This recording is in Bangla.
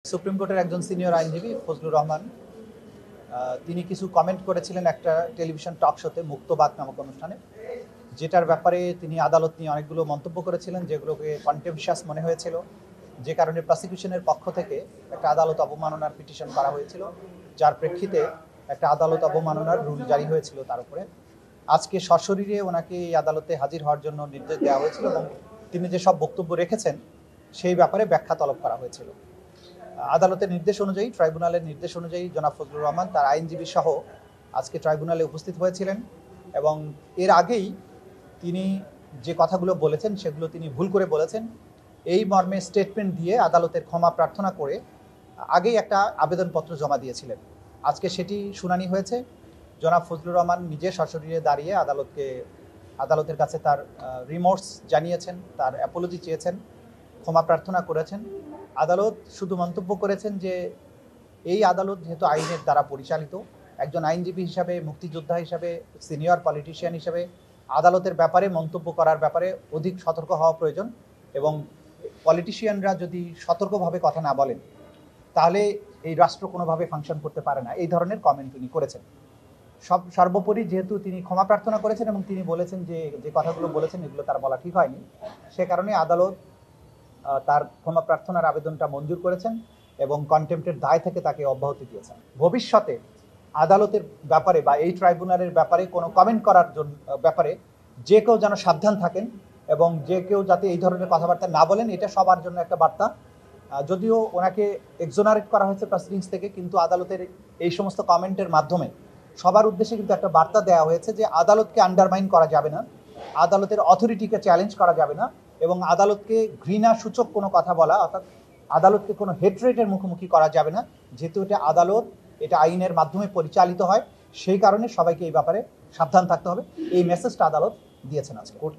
সুপ্রিম কোর্টের একজন সিনিয়র আইনজীবী ফজলুর রহমান তিনি কিছু কমেন্ট করেছিলেন একটা টেলিভিশন টক শোতে মুক্তবাদ নামক অনুষ্ঠানে, যেটার ব্যাপারে তিনি আদালত নিয়ে অনেকগুলো মন্তব্য করেছিলেন যেগুলোকে কন্টেম্পশাস মনে হয়েছিল, যে কারণে প্রসিকিউশনের পক্ষ থেকে একটা আদালত অবমাননার পিটিশন করা হয়েছিল, যার প্রেক্ষিতে একটা আদালত অবমাননার রুল জারি হয়েছিল তার উপরে। আজকে সশরীরে ওনাকে এই আদালতে হাজির হওয়ার জন্য নির্দেশ দেওয়া হয়েছিল এবং তিনি যে সব বক্তব্য রেখেছেন সেই ব্যাপারে ব্যাখ্যা তলব করা হয়েছিল। আদালতের নির্দেশ অনুযায়ী, ট্রাইব্যুনালের নির্দেশ অনুযায়ী জনাব ফজলুর রহমান তার আইনজীবী সহ আজকে ট্রাইব্যুনালে উপস্থিত হয়েছিলেন এবং এর আগেই তিনি যে কথাগুলো বলেছেন সেগুলো তিনি ভুল করে বলেছেন এই মর্মে স্টেটমেন্ট দিয়ে আদালতের ক্ষমা প্রার্থনা করে আগেই একটা আবেদনপত্র জমা দিয়েছিলেন। আজকে সেটি শুনানি হয়েছে। জনাব ফজলুর রহমান নিজে সশরীরে দাঁড়িয়ে আদালতের কাছে তার রিমোর্স জানিয়েছেন, তার অ্যাপোলজি চেয়েছেন, ক্ষমা প্রার্থনা করেছেন। আদালত শুধু মন্তব্য করেছেন যে এই আদালত যেহেতু আইনের দ্বারা পরিচালিত, একজন আইনজীবী হিসাবে, মুক্তিযোদ্ধা হিসাবে, সিনিয়র পলিটিশিয়ান হিসাবে আদালতের ব্যাপারে মন্তব্য করার ব্যাপারে অধিক সতর্ক হওয়া প্রয়োজন এবং পলিটিশিয়ানরা যদি সতর্কভাবে কথা না বলেন তাহলে এই রাষ্ট্র কোনোভাবে ফাংশন করতে পারে না, এই ধরনের কমেন্ট তিনি করেছেন। সর্বোপরি যেহেতু তিনি ক্ষমা প্রার্থনা করেছেন এবং তিনি বলেছেন যে কথাগুলো বলেছেন এগুলো তার বলা ঠিক হয়নি, সে কারণে আদালত তার ক্ষমা প্রার্থনার আবেদনটা মঞ্জুর করেছেন এবং কন্টেম্পটের দায় থেকে তাকে অব্যাহতি দিয়েছেন। ভবিষ্যতে আদালতের ব্যাপারে বা এই ট্রাইব্যুনালের ব্যাপারে কোনো কমেন্ট করার জন্য ব্যাপারে যে কেউ যেন সাবধান থাকেন এবং যে কেউ যাতে এই ধরনের কথাবার্তা না বলেন, এটা সবার জন্য একটা বার্তা। যদিও ওনাকে এক্সোনারেট করা হয়েছে প্রসিডিংস থেকে, কিন্তু আদালতের এই সমস্ত কমেন্টের মাধ্যমে সবার উদ্দেশ্যে কিন্তু একটা বার্তা দেওয়া হয়েছে যে আদালতকে আন্ডারমাইন করা যাবে না, আদালতের অথরিটিকে চ্যালেঞ্জ করা যাবে না এবং আদালতকে ঘৃণা সূচক কোনো কথা বলা, অর্থাৎ আদালতকে কোনো হেট্রেটের মুখোমুখি করা যাবে না, যেহেতু এটা আদালত, এটা আইনের মাধ্যমে পরিচালিত হয়, সেই কারণে সবাইকে এই ব্যাপারে সাবধান থাকতে হবে। এই মেসেজটা আদালত দিয়েছেন আজকে। কোর্ট